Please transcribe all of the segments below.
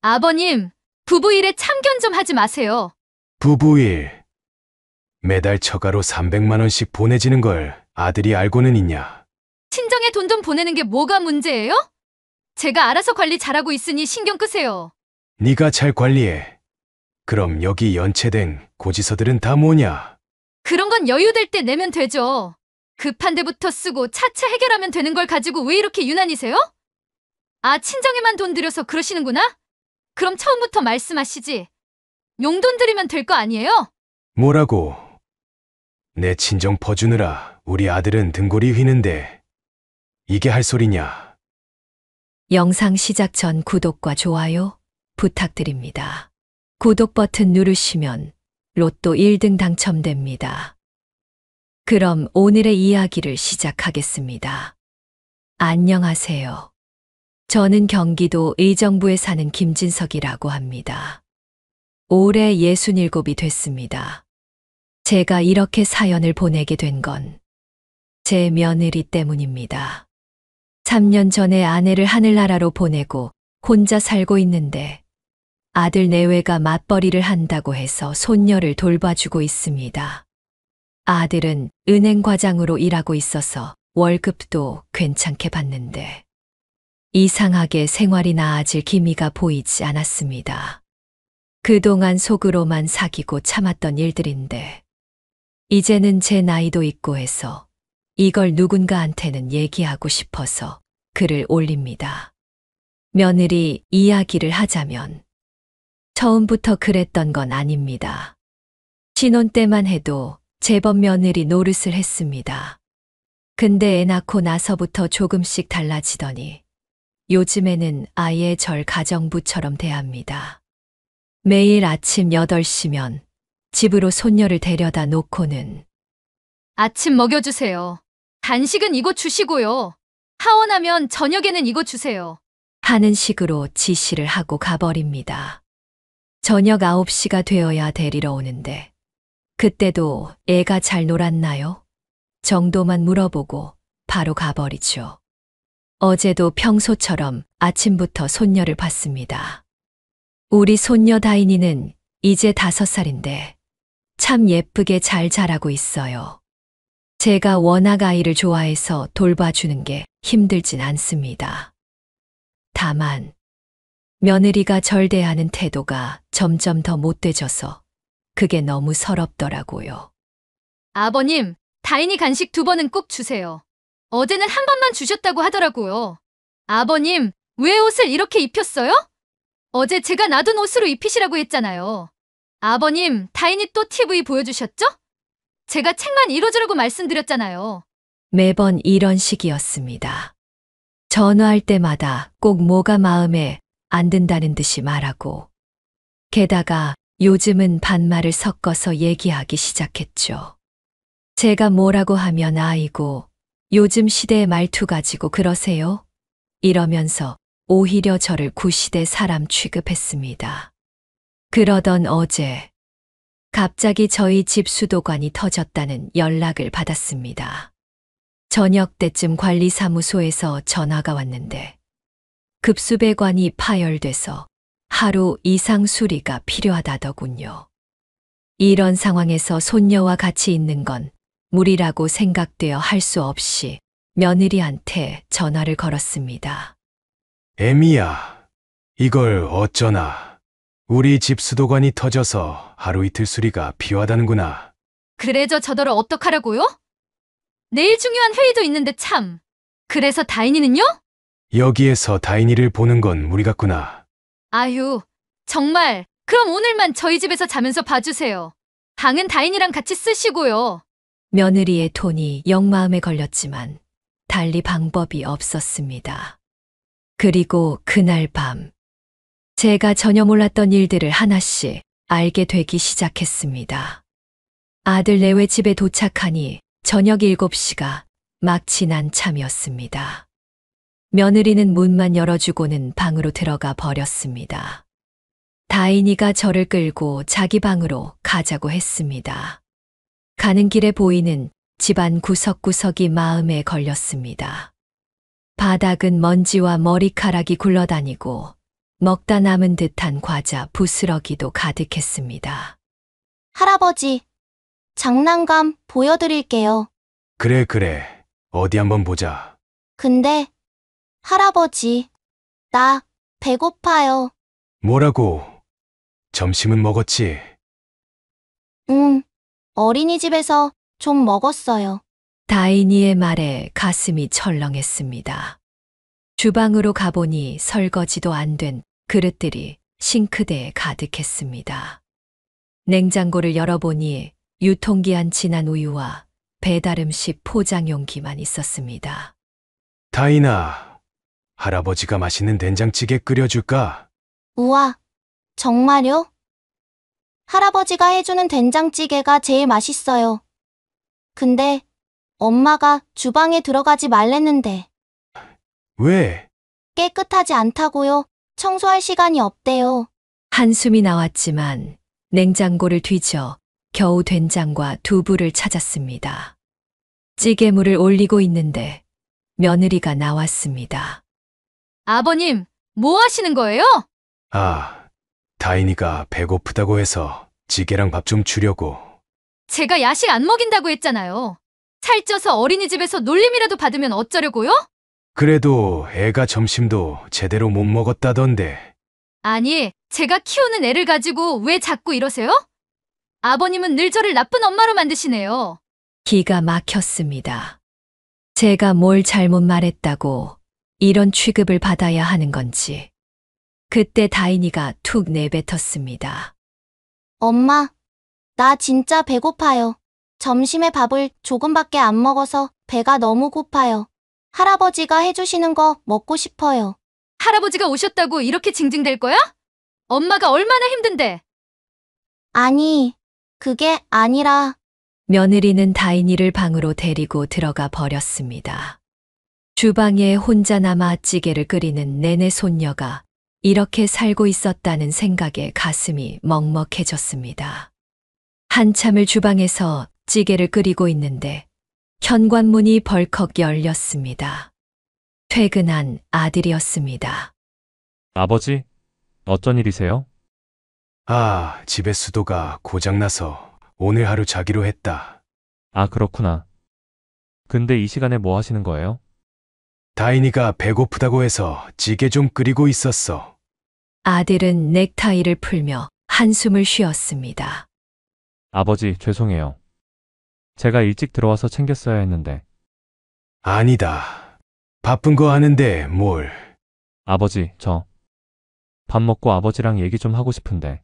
아버님, 부부 일에 참견 좀 하지 마세요. 부부일. 매달 처가로 300만 원씩 보내지는 걸 아들이 알고는 있냐? 친정에 돈 좀 보내는 게 뭐가 문제예요? 제가 알아서 관리 잘하고 있으니 신경 끄세요. 네가 잘 관리해. 그럼 여기 연체된 고지서들은 다 뭐냐? 그런 건 여유될 때 내면 되죠. 급한 데부터 쓰고 차차 해결하면 되는 걸 가지고 왜 이렇게 유난히세요? 아, 친정에만 돈 들여서 그러시는구나? 그럼 처음부터 말씀하시지. 용돈 드리면 될 거 아니에요? 뭐라고? 내 친정 퍼주느라 우리 아들은 등골이 휘는데 이게 할 소리냐? 영상 시작 전 구독과 좋아요 부탁드립니다. 구독 버튼 누르시면 로또 1등 당첨됩니다. 그럼 오늘의 이야기를 시작하겠습니다. 안녕하세요. 저는 경기도 의정부에 사는 김진석이라고 합니다. 올해 67이 됐습니다. 제가 이렇게 사연을 보내게 된 건 제 며느리 때문입니다. 3년 전에 아내를 하늘나라로 보내고 혼자 살고 있는데 아들 내외가 맞벌이를 한다고 해서 손녀를 돌봐주고 있습니다. 아들은 은행 과장으로 일하고 있어서 월급도 괜찮게 받는데 이상하게 생활이 나아질 기미가 보이지 않았습니다. 그동안 속으로만 사귀고 참았던 일들인데 이제는 제 나이도 있고 해서 이걸 누군가한테는 얘기하고 싶어서 글을 올립니다. 며느리 이야기를 하자면 처음부터 그랬던 건 아닙니다. 신혼 때만 해도 제법 며느리 노릇을 했습니다. 근데 애 낳고 나서부터 조금씩 달라지더니 요즘에는 아예 절 가정부처럼 대합니다. 매일 아침 8시면 집으로 손녀를 데려다 놓고는 아침 먹여주세요. 간식은 이거 주시고요. 하원하면 저녁에는 이거 주세요. 하는 식으로 지시를 하고 가버립니다. 저녁 9시가 되어야 데리러 오는데 그때도 애가 잘 놀았나요? 정도만 물어보고 바로 가버리죠. 어제도 평소처럼 아침부터 손녀를 봤습니다. 우리 손녀 다인이는 이제 5살인데 참 예쁘게 잘 자라고 있어요. 제가 워낙 아이를 좋아해서 돌봐주는 게 힘들진 않습니다. 다만 며느리가 절 대하는 태도가 점점 더 못돼져서 그게 너무 서럽더라고요. 아버님, 다인이 간식 2번은 꼭 주세요. 어제는 1번만 주셨다고 하더라고요. 아버님, 왜 옷을 이렇게 입혔어요? 어제 제가 놔둔 옷으로 입히시라고 했잖아요. 아버님, 다인이 또 TV 보여주셨죠? 제가 책만 읽어주라고 말씀드렸잖아요. 매번 이런 식이었습니다. 전화할 때마다 꼭 뭐가 마음에 안 든다는 듯이 말하고 게다가 요즘은 반말을 섞어서 얘기하기 시작했죠. 제가 뭐라고 하면 아이고 요즘 시대의 말투 가지고 그러세요? 이러면서 오히려 저를 구시대 사람 취급했습니다. 그러던 어제 갑자기 저희 집 수도관이 터졌다는 연락을 받았습니다. 저녁 때쯤 관리사무소에서 전화가 왔는데 급수배관이 파열돼서 하루 이상 수리가 필요하다더군요. 이런 상황에서 손녀와 같이 있는 건 무리라고 생각되어 할 수 없이 며느리한테 전화를 걸었습니다. 애미야, 이걸 어쩌나. 우리 집 수도관이 터져서 하루 이틀 수리가 필요하다는구나. 그래저 저더러 어떡하라고요? 내일 중요한 회의도 있는데 참. 그래서 다인이는요? 여기에서 다인이를 보는 건 무리 같구나. 아휴, 정말. 그럼 오늘만 저희 집에서 자면서 봐주세요. 방은 다인이랑 같이 쓰시고요. 며느리의 톤이 역마음에 걸렸지만 달리 방법이 없었습니다. 그리고 그날 밤 제가 전혀 몰랐던 일들을 하나씩 알게 되기 시작했습니다. 아들 내외 집에 도착하니 저녁 7시가 막 지난 참이었습니다. 며느리는 문만 열어주고는 방으로 들어가 버렸습니다. 다인이가 저를 끌고 자기 방으로 가자고 했습니다. 가는 길에 보이는 집안 구석구석이 마음에 걸렸습니다. 바닥은 먼지와 머리카락이 굴러다니고 먹다 남은 듯한 과자 부스러기도 가득했습니다. 할아버지, 장난감 보여드릴게요. 그래, 그래. 어디 한번 보자. 근데, 할아버지, 나 배고파요. 뭐라고? 점심은 먹었지? 어린이집에서 좀 먹었어요. 다인이의 말에 가슴이 철렁했습니다. 주방으로 가보니 설거지도 안 된 그릇들이 싱크대에 가득했습니다. 냉장고를 열어보니 유통기한 지난 우유와 배달음식 포장용기만 있었습니다. 다인아, 할아버지가 맛있는 된장찌개 끓여줄까? 우와, 정말요? 할아버지가 해주는 된장찌개가 제일 맛있어요. 근데 엄마가 주방에 들어가지 말랬는데 왜? 깨끗하지 않다고요? 청소할 시간이 없대요. 한숨이 나왔지만 냉장고를 뒤져 겨우 된장과 두부를 찾았습니다. 찌개물을 올리고 있는데 며느리가 나왔습니다. 아버님, 뭐 하시는 거예요? 아, 다인이가 배고프다고 해서 찌개랑 밥 좀 주려고. 제가 야식 안 먹인다고 했잖아요. 살쪄서 어린이집에서 놀림이라도 받으면 어쩌려고요? 그래도 애가 점심도 제대로 못 먹었다던데. 아니, 제가 키우는 애를 가지고 왜 자꾸 이러세요? 아버님은 늘 저를 나쁜 엄마로 만드시네요. 기가 막혔습니다. 제가 뭘 잘못 말했다고 이런 취급을 받아야 하는 건지. 그때 다인이가 툭 내뱉었습니다. 엄마, 나 진짜 배고파요. 점심에 밥을 조금밖에 안 먹어서 배가 너무 고파요. 할아버지가 해주시는 거 먹고 싶어요. 할아버지가 오셨다고 이렇게 징징댈 거야? 엄마가 얼마나 힘든데. 아니, 그게 아니라 며느리는 다인이를 방으로 데리고 들어가 버렸습니다. 주방에 혼자 남아 찌개를 끓이는 내내 손녀가 이렇게 살고 있었다는 생각에 가슴이 먹먹해졌습니다. 한참을 주방에서 찌개를 끓이고 있는데 현관문이 벌컥 열렸습니다. 퇴근한 아들이었습니다. 아버지, 어쩐 일이세요? 아, 집에 수도가 고장나서 오늘 하루 자기로 했다. 아, 그렇구나. 근데 이 시간에 뭐 하시는 거예요? 다인이가 배고프다고 해서 찌개 좀 끓이고 있었어. 아들은 넥타이를 풀며 한숨을 쉬었습니다. 아버지, 죄송해요. 제가 일찍 들어와서 챙겼어야 했는데. 아니다. 바쁜 거 아는데 뭘. 아버지, 저 밥 먹고 아버지랑 얘기 좀 하고 싶은데.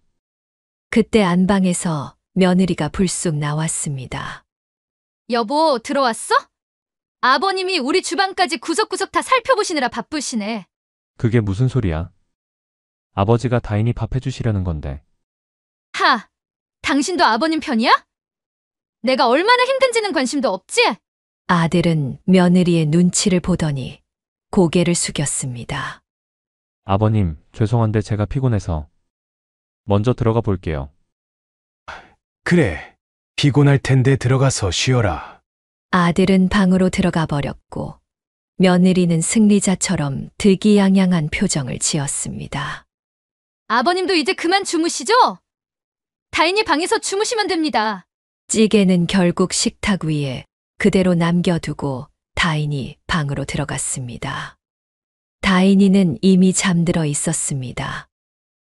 그때 안방에서 며느리가 불쑥 나왔습니다. 여보, 들어왔어? 아버님이 우리 주방까지 구석구석 다 살펴보시느라 바쁘시네. 그게 무슨 소리야? 아버지가 다인이 밥 해주시려는 건데. 하, 당신도 아버님 편이야? 내가 얼마나 힘든지는 관심도 없지? 아들은 며느리의 눈치를 보더니 고개를 숙였습니다. 아버님, 죄송한데 제가 피곤해서 먼저 들어가 볼게요. 그래. 피곤할 텐데 들어가서 쉬어라. 아들은 방으로 들어가 버렸고 며느리는 승리자처럼 득이양양한 표정을 지었습니다. 아버님도 이제 그만 주무시죠? 다인이 방에서 주무시면 됩니다. 찌개는 결국 식탁 위에 그대로 남겨두고 다인이 방으로 들어갔습니다. 다인이는 이미 잠들어 있었습니다.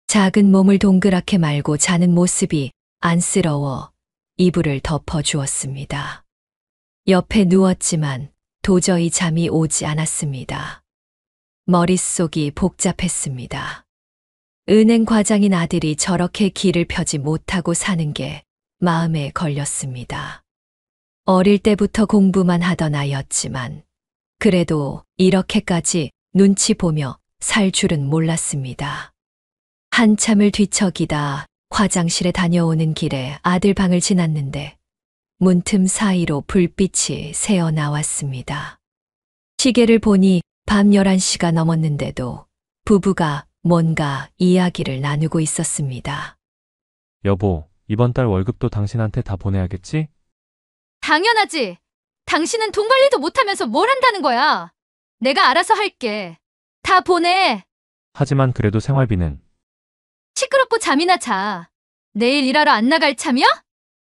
작은 몸을 동그랗게 말고 자는 모습이 안쓰러워 이불을 덮어주었습니다. 옆에 누웠지만 도저히 잠이 오지 않았습니다. 머릿속이 복잡했습니다. 은행 과장인 아들이 저렇게 기를 펴지 못하고 사는 게 마음에 걸렸습니다. 어릴 때부터 공부만 하던 아이였지만 그래도 이렇게까지 눈치 보며 살 줄은 몰랐습니다. 한참을 뒤척이다 화장실에 다녀오는 길에 아들 방을 지났는데 문틈 사이로 불빛이 새어 나왔습니다. 시계를 보니 밤 11시가 넘었는데도 부부가 뭔가 이야기를 나누고 있었습니다. 여보, 이번 달 월급도 당신한테 다 보내야겠지? 당연하지. 당신은 돈 관리도 못하면서 뭘 한다는 거야. 내가 알아서 할게. 다 보내. 하지만 그래도 생활비는 시끄럽고 잠이나 자. 내일 일하러 안 나갈 참이야?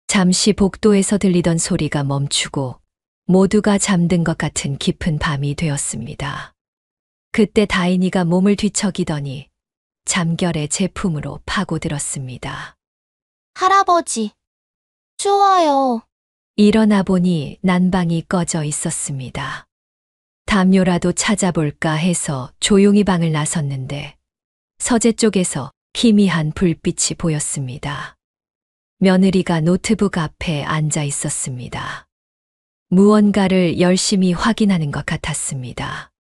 잠시 복도에서 들리던 소리가 멈추고 모두가 잠든 것 같은 깊은 밤이 되었습니다. 그때 다인이가 몸을 뒤척이더니 잠결에 제품으로 파고들었습니다. 할아버지, 추워요. 일어나 보니 난방이 꺼져 있었습니다. 담요라도 찾아볼까 해서 조용히 방을 나섰는데 서재 쪽에서 희미한 불빛이 보였습니다. 며느리가 노트북 앞에 앉아 있었습니다. 무언가를 열심히 확인하는 것 같았습니다.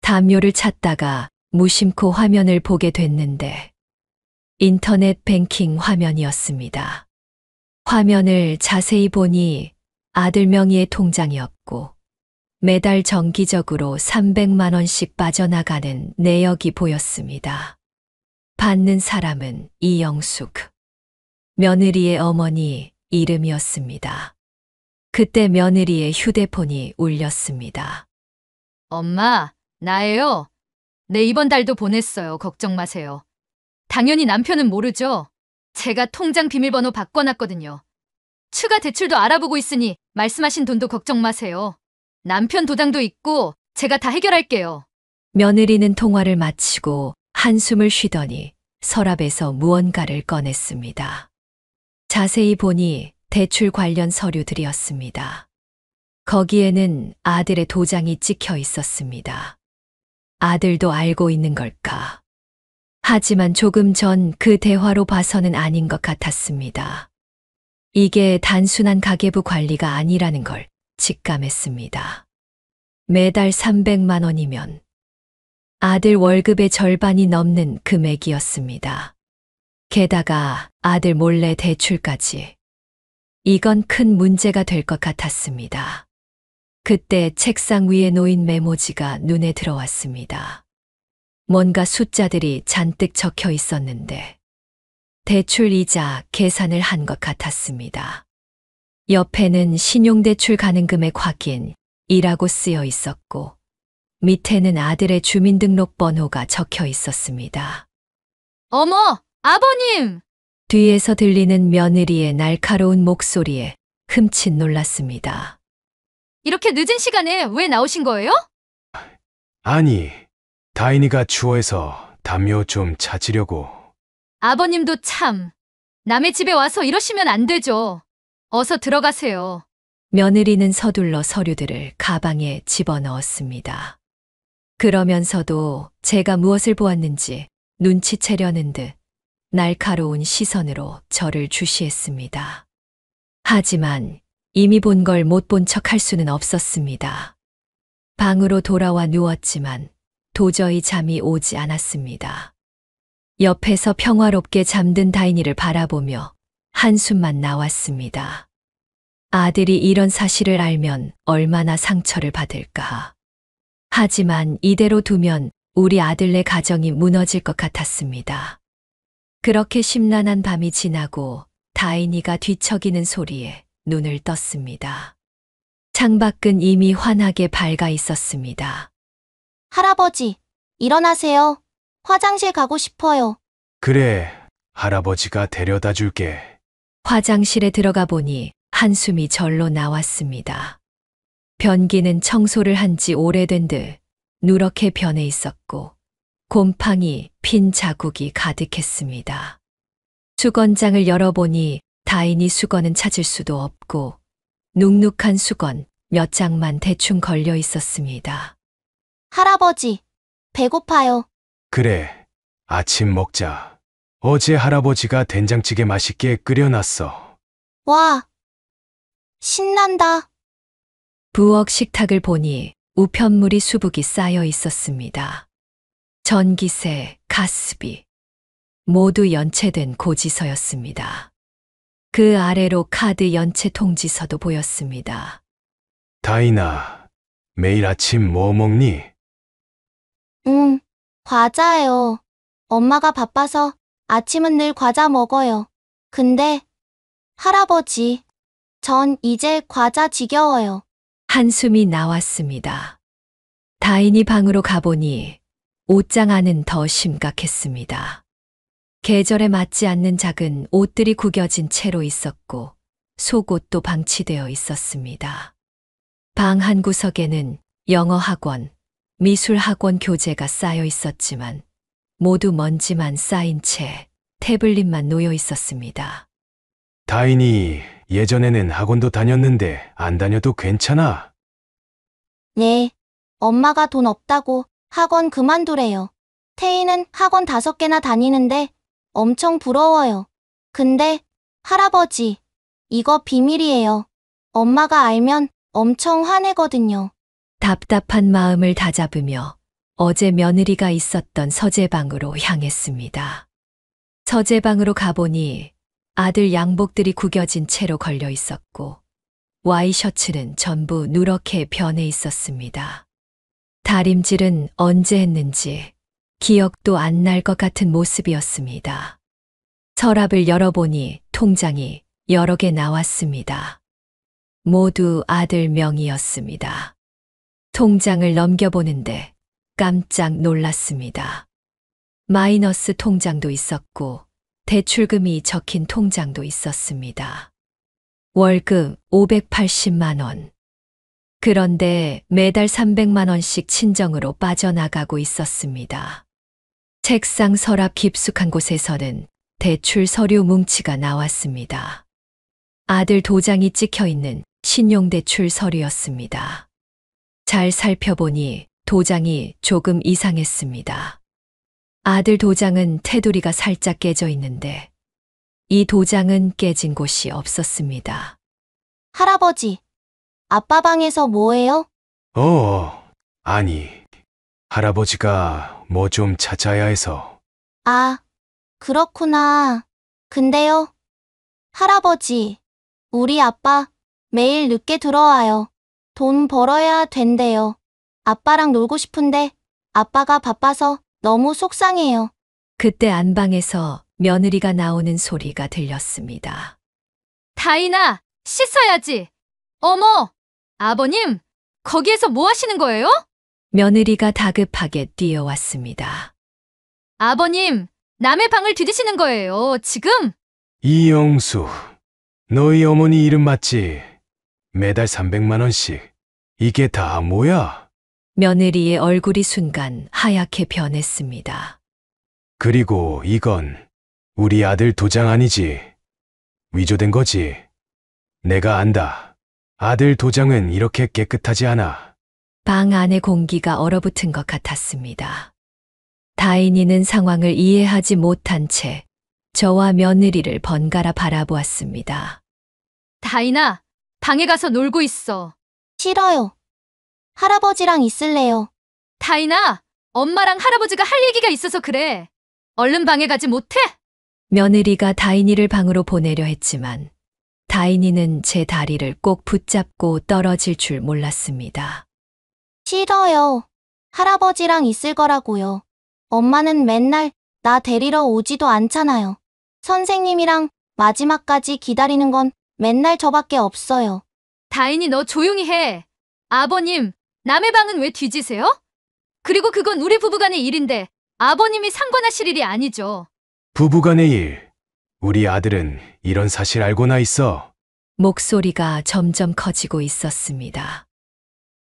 담요를 찾다가 무심코 화면을 보게 됐는데 인터넷 뱅킹 화면이었습니다. 화면을 자세히 보니 아들 명의의 통장이었고 매달 정기적으로 300만 원씩 빠져나가는 내역이 보였습니다. 받는 사람은 이영숙, 며느리의 어머니 이름이었습니다. 그때 며느리의 휴대폰이 울렸습니다. 엄마, 나예요. 네, 이번 달도 보냈어요. 걱정 마세요. 당연히 남편은 모르죠. 제가 통장 비밀번호 바꿔놨거든요. 추가 대출도 알아보고 있으니 말씀하신 돈도 걱정 마세요. 남편 도장도 있고 제가 다 해결할게요. 며느리는 통화를 마치고 한숨을 쉬더니 서랍에서 무언가를 꺼냈습니다. 자세히 보니 대출 관련 서류들이었습니다. 거기에는 아들의 도장이 찍혀 있었습니다. 아들도 알고 있는 걸까? 하지만 조금 전 그 대화로 봐서는 아닌 것 같았습니다. 이게 단순한 가계부 관리가 아니라는 걸 직감했습니다. 매달 300만 원이면 아들 월급의 절반이 넘는 금액이었습니다. 게다가 아들 몰래 대출까지. 이건 큰 문제가 될 것 같았습니다. 그때 책상 위에 놓인 메모지가 눈에 들어왔습니다. 뭔가 숫자들이 잔뜩 적혀 있었는데 대출 이자 계산을 한 것 같았습니다. 옆에는 신용대출 가능 금액 확인이라고 쓰여 있었고 밑에는 아들의 주민등록번호가 적혀 있었습니다. 어머, 아버님! 뒤에서 들리는 며느리의 날카로운 목소리에 흠칫 놀랐습니다. 이렇게 늦은 시간에 왜 나오신 거예요? 아니, 다인이가 추워해서 담요 좀 찾으려고. 아버님도 참. 남의 집에 와서 이러시면 안 되죠. 어서 들어가세요. 며느리는 서둘러 서류들을 가방에 집어넣었습니다. 그러면서도 제가 무엇을 보았는지 눈치채려는 듯 날카로운 시선으로 저를 주시했습니다. 하지만 이미 본 걸 못 본 척 할 수는 없었습니다. 방으로 돌아와 누웠지만 도저히 잠이 오지 않았습니다. 옆에서 평화롭게 잠든 다인이를 바라보며 한숨만 나왔습니다. 아들이 이런 사실을 알면 얼마나 상처를 받을까. 하지만 이대로 두면 우리 아들네 가정이 무너질 것 같았습니다. 그렇게 심란한 밤이 지나고 다인이가 뒤척이는 소리에 눈을 떴습니다. 창밖은 이미 환하게 밝아 있었습니다. 할아버지, 일어나세요. 화장실 가고 싶어요. 그래, 할아버지가 데려다 줄게. 화장실에 들어가 보니 한숨이 절로 나왔습니다. 변기는 청소를 한 지 오래된 듯 누렇게 변해 있었고 곰팡이 핀 자국이 가득했습니다. 수건장을 열어보니 다인이 수건은 찾을 수도 없고 눅눅한 수건 몇 장만 대충 걸려 있었습니다. 할아버지, 배고파요. 그래, 아침 먹자. 어제 할아버지가 된장찌개 맛있게 끓여놨어. 와, 신난다. 부엌 식탁을 보니 우편물이 수북이 쌓여 있었습니다. 전기세, 가스비, 모두 연체된 고지서였습니다. 그 아래로 카드 연체 통지서도 보였습니다. 다인아, 매일 아침 뭐 먹니? 과자예요. 엄마가 바빠서 아침은 늘 과자 먹어요. 근데, 할아버지, 전 이제 과자 지겨워요. 한숨이 나왔습니다. 다인이 방으로 가보니 옷장 안은 더 심각했습니다. 계절에 맞지 않는 작은 옷들이 구겨진 채로 있었고 속옷도 방치되어 있었습니다. 방 한 구석에는 영어 학원, 미술 학원 교재가 쌓여 있었지만 모두 먼지만 쌓인 채 태블릿만 놓여 있었습니다. 다인이 예전에는 학원도 다녔는데 안 다녀도 괜찮아. 네. 엄마가 돈 없다고 학원 그만두래요. 태희는 학원 5개나 다니는데 엄청 부러워요. 근데 할아버지, 이거 비밀이에요. 엄마가 알면 엄청 화내거든요. 답답한 마음을 다잡으며 어제 며느리가 있었던 서재방으로 향했습니다. 서재방으로 가보니 아들 양복들이 구겨진 채로 걸려 있었고 와이셔츠는 전부 누렇게 변해 있었습니다. 다림질은 언제 했는지 기억도 안 날 것 같은 모습이었습니다. 서랍을 열어보니 통장이 여러 개 나왔습니다. 모두 아들 명의였습니다. 통장을 넘겨보는데 깜짝 놀랐습니다. 마이너스 통장도 있었고 대출금이 적힌 통장도 있었습니다. 월급 580만 원. 그런데 매달 300만 원씩 친정으로 빠져나가고 있었습니다. 책상 서랍 깊숙한 곳에서는 대출 서류 뭉치가 나왔습니다. 아들 도장이 찍혀 있는 신용대출 서류였습니다. 잘 살펴보니 도장이 조금 이상했습니다. 아들 도장은 테두리가 살짝 깨져 있는데 이 도장은 깨진 곳이 없었습니다. 할아버지, 아빠 방에서 뭐해요? 아니. 할아버지가 뭐 좀 찾아야 해서. 아, 그렇구나. 근데요, 할아버지, 우리 아빠 매일 늦게 들어와요. 돈 벌어야 된대요. 아빠랑 놀고 싶은데 아빠가 바빠서 너무 속상해요. 그때 안방에서 며느리가 나오는 소리가 들렸습니다. 다인아, 씻어야지. 어머, 아버님, 거기에서 뭐 하시는 거예요? 며느리가 다급하게 뛰어왔습니다. 아버님, 남의 방을 뒤지시는 거예요, 지금? 이영수, 너희 어머니 이름 맞지? 매달 300만 원씩. 이게 다 뭐야? 며느리의 얼굴이 순간 하얗게 변했습니다. 그리고 이건 우리 아들 도장 아니지? 위조된 거지? 내가 안다. 아들 도장은 이렇게 깨끗하지 않아. 방 안의 공기가 얼어붙은 것 같았습니다. 다인이는 상황을 이해하지 못한 채 저와 며느리를 번갈아 바라보았습니다. 다인아, 방에 가서 놀고 있어. 싫어요. 할아버지랑 있을래요. 다인아, 엄마랑 할아버지가 할 얘기가 있어서 그래. 얼른 방에 가지 못해? 며느리가 다인이를 방으로 보내려 했지만 다인이는 제 다리를 꼭 붙잡고 떨어질 줄 몰랐습니다. 싫어요. 할아버지랑 있을 거라고요. 엄마는 맨날 나 데리러 오지도 않잖아요. 선생님이랑 마지막까지 기다리는 건 맨날 저밖에 없어요. 다인이 너 조용히 해. 아버님, 남의 방은 왜 뒤지세요? 그리고 그건 우리 부부간의 일인데 아버님이 상관하실 일이 아니죠. 부부간의 일. 우리 아들은 이런 사실 알고나 있어. 목소리가 점점 커지고 있었습니다.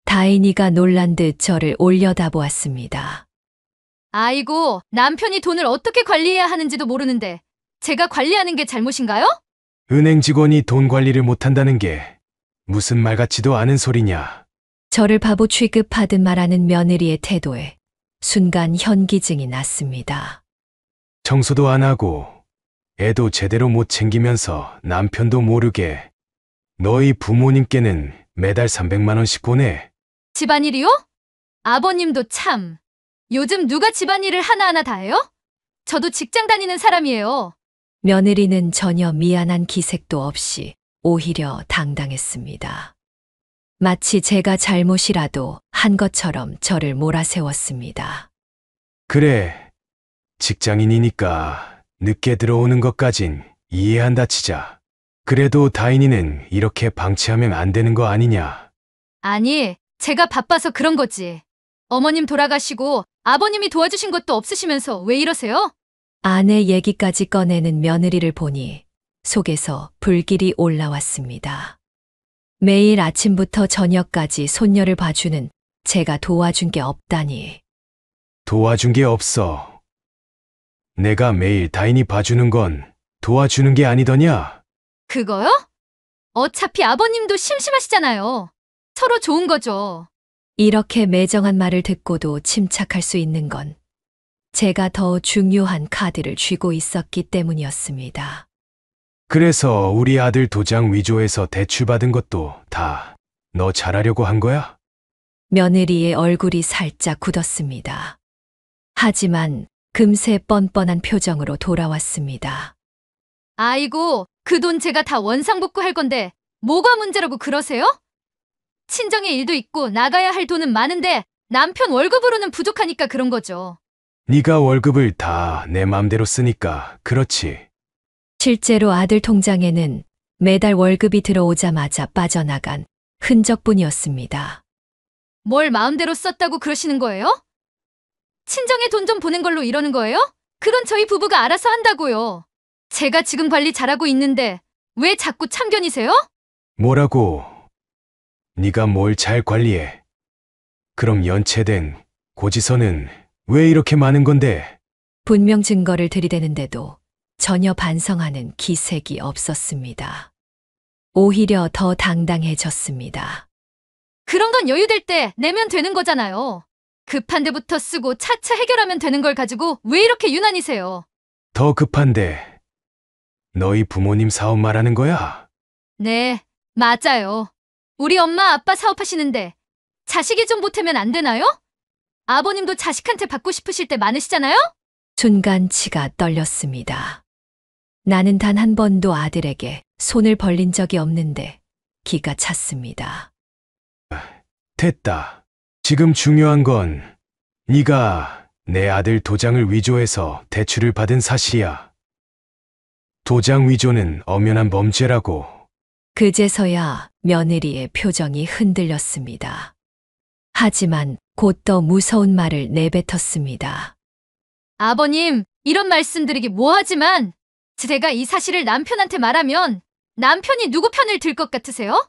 다인이가 놀란 듯 저를 올려다보았습니다. 아이고, 남편이 돈을 어떻게 관리해야 하는지도 모르는데 제가 관리하는 게 잘못인가요? 은행 직원이 돈 관리를 못한다는 게 무슨 말 같지도 않은 소리냐. 저를 바보 취급하듯 말하는 며느리의 태도에 순간 현기증이 났습니다. 청소도 안 하고 애도 제대로 못 챙기면서 남편도 모르게 너희 부모님께는 매달 300만 원씩 보내. 집안일이요? 아버님도 참. 요즘 누가 집안일을 하나하나 다 해요? 저도 직장 다니는 사람이에요. 며느리는 전혀 미안한 기색도 없이 오히려 당당했습니다. 마치 제가 잘못이라도 한 것처럼 저를 몰아세웠습니다. 그래. 직장인이니까 늦게 들어오는 것까진 이해한다 치자. 그래도 다인이는 이렇게 방치하면 안 되는 거 아니냐. 아니, 제가 바빠서 그런 거지. 어머님 돌아가시고 아버님이 도와주신 것도 없으시면서 왜 이러세요? 아내 얘기까지 꺼내는 며느리를 보니 속에서 불길이 올라왔습니다. 매일 아침부터 저녁까지 손녀를 봐주는 제가 도와준 게 없다니. 도와준 게 없어. 내가 매일 다인이 봐주는 건 도와주는 게 아니더냐? 그거요? 어차피 아버님도 심심하시잖아요. 서로 좋은 거죠. 이렇게 매정한 말을 듣고도 침착할 수 있는 건 제가 더 중요한 카드를 쥐고 있었기 때문이었습니다. 그래서 우리 아들 도장 위조해서 대출받은 것도 다 너 잘하려고 한 거야? 며느리의 얼굴이 살짝 굳었습니다. 하지만 금세 뻔뻔한 표정으로 돌아왔습니다. 아이고, 그 돈 제가 다 원상복구할 건데 뭐가 문제라고 그러세요? 친정의 일도 있고 나가야 할 돈은 많은데 남편 월급으로는 부족하니까 그런 거죠. 네가 월급을 다 내 맘대로 쓰니까 그렇지. 실제로 아들 통장에는 매달 월급이 들어오자마자 빠져나간 흔적뿐이었습니다. 뭘 마음대로 썼다고 그러시는 거예요? 친정에 돈 좀 보낸 걸로 이러는 거예요? 그건 저희 부부가 알아서 한다고요. 제가 지금 관리 잘하고 있는데 왜 자꾸 참견이세요? 뭐라고? 네가 뭘 잘 관리해? 그럼 연체된 고지서는 왜 이렇게 많은 건데? 분명 증거를 들이대는데도 전혀 반성하는 기색이 없었습니다. 오히려 더 당당해졌습니다. 그런 건 여유될 때 내면 되는 거잖아요. 급한 데부터 쓰고 차차 해결하면 되는 걸 가지고 왜 이렇게 유난이세요? 더 급한데 너희 부모님 사업 말하는 거야? 네, 맞아요. 우리 엄마 아빠 사업하시는데 자식이 좀 보태면 안 되나요? 아버님도 자식한테 받고 싶으실 때 많으시잖아요? 순간 치가 떨렸습니다. 나는 단 한 번도 아들에게 손을 벌린 적이 없는데 기가 찼습니다. 됐다. 지금 중요한 건 네가 내 아들 도장을 위조해서 대출을 받은 사실이야. 도장 위조는 엄연한 범죄라고. 그제서야 며느리의 표정이 흔들렸습니다. 하지만 곧 더 무서운 말을 내뱉었습니다. 아버님, 이런 말씀드리기 뭐하지만 제가 이 사실을 남편한테 말하면 남편이 누구 편을 들 것 같으세요?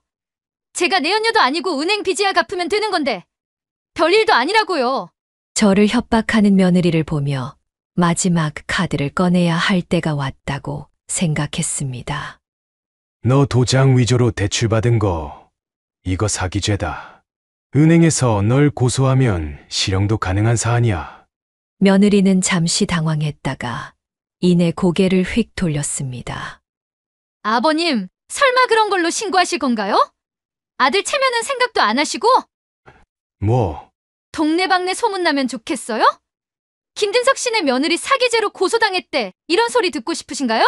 제가 내연녀도 아니고 은행 빚이야 갚으면 되는 건데 별일도 아니라고요. 저를 협박하는 며느리를 보며 마지막 카드를 꺼내야 할 때가 왔다고 생각했습니다. 너 도장 위조로 대출받은 거 이거 사기죄다. 은행에서 널 고소하면 실형도 가능한 사안이야. 며느리는 잠시 당황했다가 이내 고개를 휙 돌렸습니다. 아버님, 설마 그런 걸로 신고하실 건가요? 아들 체면은 생각도 안 하시고 뭐? 동네방네 소문나면 좋겠어요? 김진석 씨네 며느리 사기죄로 고소당했대. 이런 소리 듣고 싶으신가요?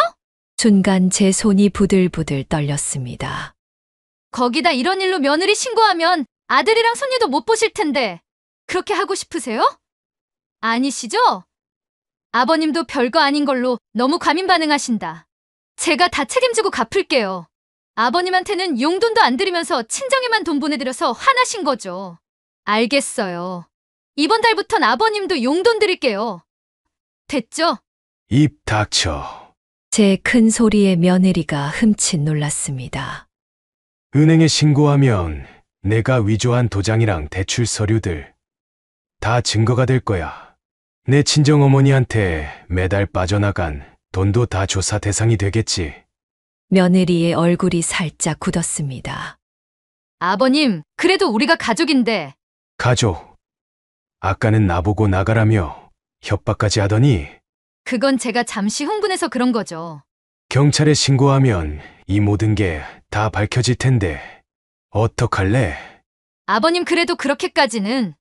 순간 제 손이 부들부들 떨렸습니다. 거기다 이런 일로 며느리 신고하면 아들이랑 손녀도 못 보실 텐데 그렇게 하고 싶으세요? 아니시죠? 아버님도 별거 아닌 걸로 너무 과민 반응하신다. 제가 다 책임지고 갚을게요. 아버님한테는 용돈도 안 드리면서 친정에만 돈 보내드려서 화나신 거죠. 알겠어요. 이번 달부턴 아버님도 용돈 드릴게요. 됐죠? 입 닥쳐. 제 큰 소리에 며느리가 흠칫 놀랐습니다. 은행에 신고하면 내가 위조한 도장이랑 대출 서류들 다 증거가 될 거야. 내 친정어머니한테 매달 빠져나간 돈도 다 조사 대상이 되겠지. 며느리의 얼굴이 살짝 굳었습니다. 아버님, 그래도 우리가 가족인데 가족. 아까는 나보고 나가라며 협박까지 하더니 그건 제가 잠시 흥분해서 그런 거죠. 경찰에 신고하면 이 모든 게 다 밝혀질 텐데 어떡할래? 아버님 그래도 그렇게까지는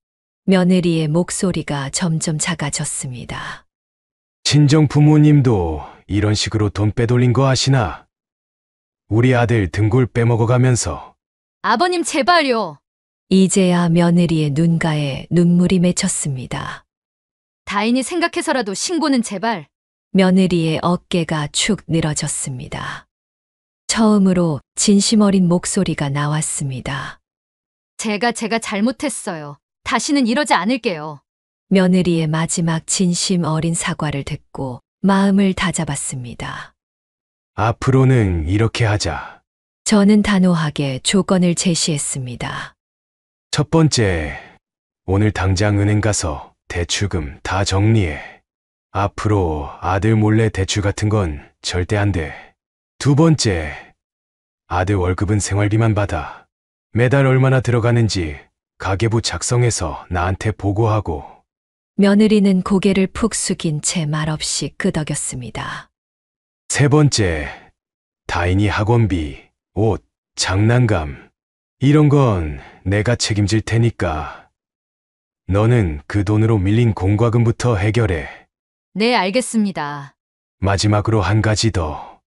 며느리의 목소리가 점점 작아졌습니다. 친정 부모님도 이런 식으로 돈 빼돌린 거 아시나? 우리 아들 등골 빼먹어가면서. 아버님 제발요. 이제야 며느리의 눈가에 눈물이 맺혔습니다. 다인이 생각해서라도 신고는 제발. 며느리의 어깨가 축 늘어졌습니다. 처음으로 진심 어린 목소리가 나왔습니다. 제가 잘못했어요. 다시는 이러지 않을게요. 며느리의 마지막 진심 어린 사과를 듣고 마음을 다잡았습니다. 앞으로는 이렇게 하자. 저는 단호하게 조건을 제시했습니다. 첫 번째, 오늘 당장 은행 가서 대출금 다 정리해. 앞으로 아들 몰래 대출 같은 건 절대 안 돼. 두 번째, 아들 월급은 생활비만 받아. 매달 얼마나 들어가는지 가계부 작성해서 나한테 보고하고. 며느리는 고개를 푹 숙인 채 말없이 끄덕였습니다. 세 번째, 다인이 학원비, 옷, 장난감, 이런 건 내가 책임질 테니까 너는 그 돈으로 밀린 공과금부터 해결해. 네, 알겠습니다. 마지막으로 한 가지 더.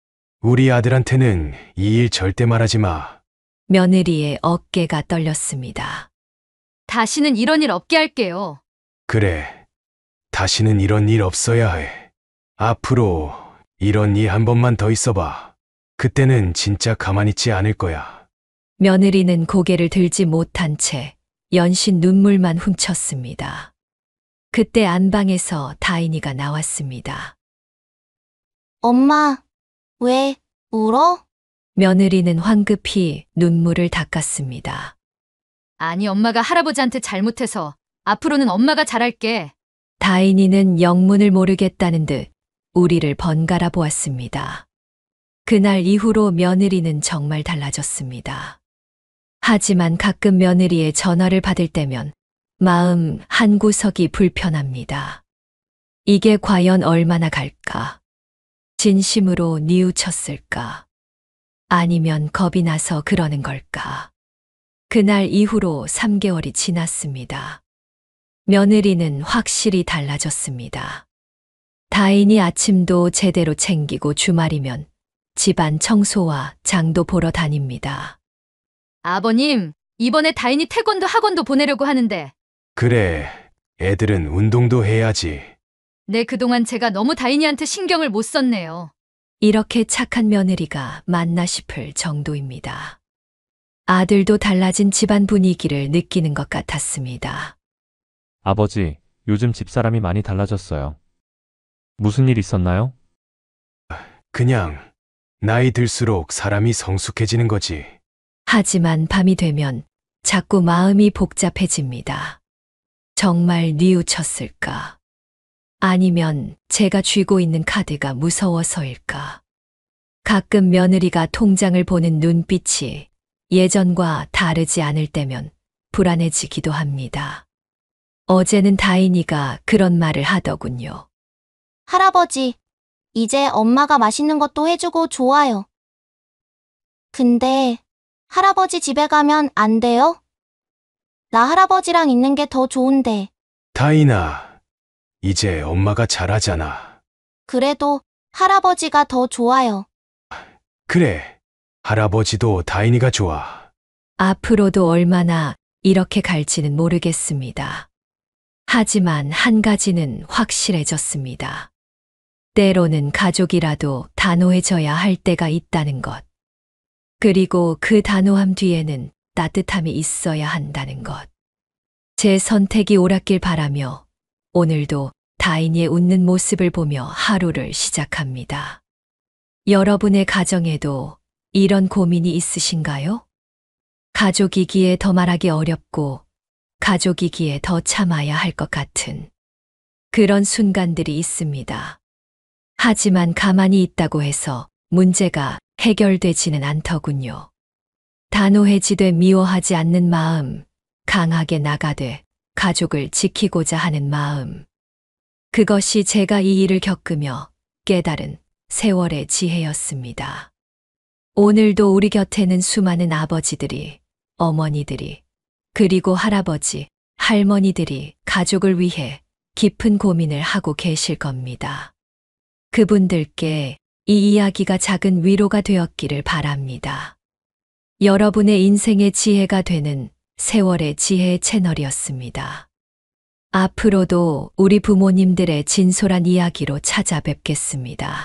우리 아들한테는 이 일 절대 말하지 마. 며느리의 어깨가 떨렸습니다. 다시는 이런 일 없게 할게요. 그래. 다시는 이런 일 없어야 해. 앞으로 이런 일 한 번만 더 있어봐. 그때는 진짜 가만히 있지 않을 거야. 며느리는 고개를 들지 못한 채 연신 눈물만 훔쳤습니다. 그때 안방에서 다인이가 나왔습니다. 엄마, 왜 울어? 며느리는 황급히 눈물을 닦았습니다. 아니, 엄마가 할아버지한테 잘못해서 앞으로는 엄마가 잘할게. 다인이는 영문을 모르겠다는 듯 우리를 번갈아 보았습니다. 그날 이후로 며느리는 정말 달라졌습니다. 하지만 가끔 며느리의 전화를 받을 때면 마음 한구석이 불편합니다. 이게 과연 얼마나 갈까? 진심으로 뉘우쳤을까? 아니면 겁이 나서 그러는 걸까? 그날 이후로 3개월이 지났습니다. 며느리는 확실히 달라졌습니다. 다인이 아침도 제대로 챙기고 주말이면 집안 청소와 장도 보러 다닙니다. 아버님, 이번에 다인이 태권도 학원도 보내려고 하는데, 그래. 애들은 운동도 해야지. 네, 그동안 제가 너무 다인이한테 신경을 못 썼네요. 이렇게 착한 며느리가 맞나 싶을 정도입니다. 아들도 달라진 집안 분위기를 느끼는 것 같았습니다. 아버지, 요즘 집사람이 많이 달라졌어요. 무슨 일 있었나요? 그냥 나이 들수록 사람이 성숙해지는 거지. 하지만 밤이 되면 자꾸 마음이 복잡해집니다. 정말 뉘우쳤을까? 아니면 제가 쥐고 있는 카드가 무서워서일까? 가끔 며느리가 통장을 보는 눈빛이 예전과 다르지 않을 때면 불안해지기도 합니다. 어제는 다인이가 그런 말을 하더군요. 할아버지, 이제 엄마가 맛있는 것도 해주고 좋아요. 근데 할아버지 집에 가면 안 돼요? 나 할아버지랑 있는 게 더 좋은데. 다인아, 이제 엄마가 잘하잖아. 그래도 할아버지가 더 좋아요. 그래. 할아버지도 다인이가 좋아. 앞으로도 얼마나 이렇게 갈지는 모르겠습니다. 하지만 한 가지는 확실해졌습니다. 때로는 가족이라도 단호해져야 할 때가 있다는 것. 그리고 그 단호함 뒤에는 따뜻함이 있어야 한다는 것. 제 선택이 옳았길 바라며 오늘도 다인이의 웃는 모습을 보며 하루를 시작합니다. 여러분의 가정에도 이런 고민이 있으신가요? 가족이기에 더 말하기 어렵고 가족이기에 더 참아야 할 것 같은 그런 순간들이 있습니다. 하지만 가만히 있다고 해서 문제가 해결되지는 않더군요. 단호해지되 미워하지 않는 마음, 강하게 나가되 가족을 지키고자 하는 마음. 그것이 제가 이 일을 겪으며 깨달은 세월의 지혜였습니다. 오늘도 우리 곁에는 수많은 아버지들이, 어머니들이, 그리고 할아버지, 할머니들이 가족을 위해 깊은 고민을 하고 계실 겁니다. 그분들께 이 이야기가 작은 위로가 되었기를 바랍니다. 여러분의 인생의 지혜가 되는 세월의 지혜 채널이었습니다. 앞으로도 우리 부모님들의 진솔한 이야기로 찾아뵙겠습니다.